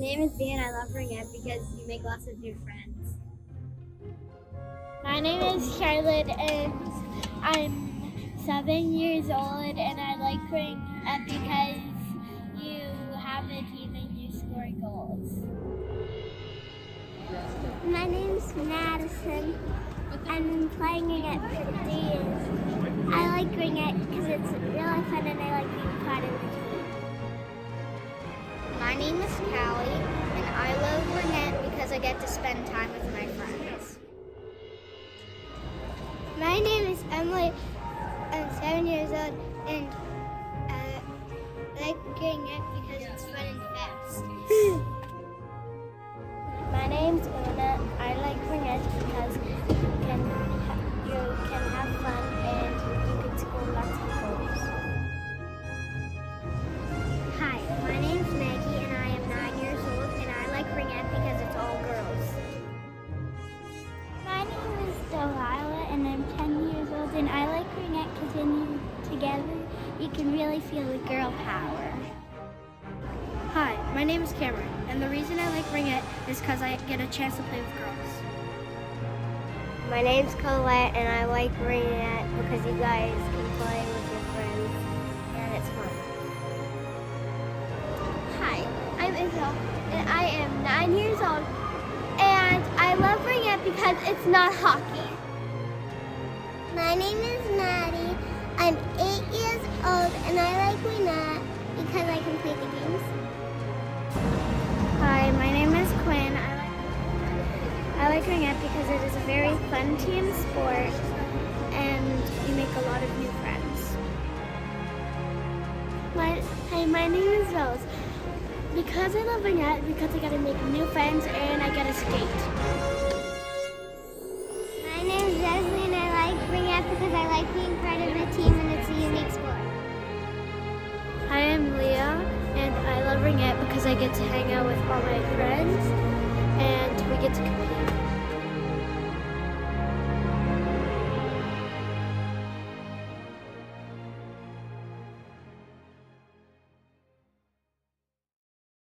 name is Bea and I love Ringette because you make lots of new friends. My name is Charlotte and I'm 7 years old and I like Ringette because you have a team and you score goals. My name is Madison. I'm playing Ringette for 3 years. I like Ringette because it's really fun and I like being part of the team. My name is Callie, and I love Ringette because I get to spend time with my friends. My name is Emily. I'm 7 years old and I like Ringette because it's fun and fast. My name's Una. I like Ringette because you can have fun and you can score lots of goals. Hi, my name's Maggie and I am 9 years old and I like Ringette because it's all girls. My name is Delilah and I'm 10 years old and I like Ringette because when you're together you can really feel the girl power. Hi, my name is Cameron, and the reason I like Ringette is because I get a chance to play with girls. My name's Colette and I like Ringette because you guys can play with your friends and it's fun. Hi, I'm Isabel and I am 9 years old and I love Ringette because it's not hockey. My name is Maddie. I'm 8 years old and I like Ringette because I can play the games. Hi, my name is Quinn. I like Ringette because it is a very fun team sport and you make a lot of new friends. Hi, my name is Rose. Because I love Ringette, because I get to make new friends and I get to skate. My name is Leslie and I like Ringette because I like being part of a team and it's a unique sport. Hi, I'm Leah, and I love Ringette because I get to hang out with all my friends and we get to compete.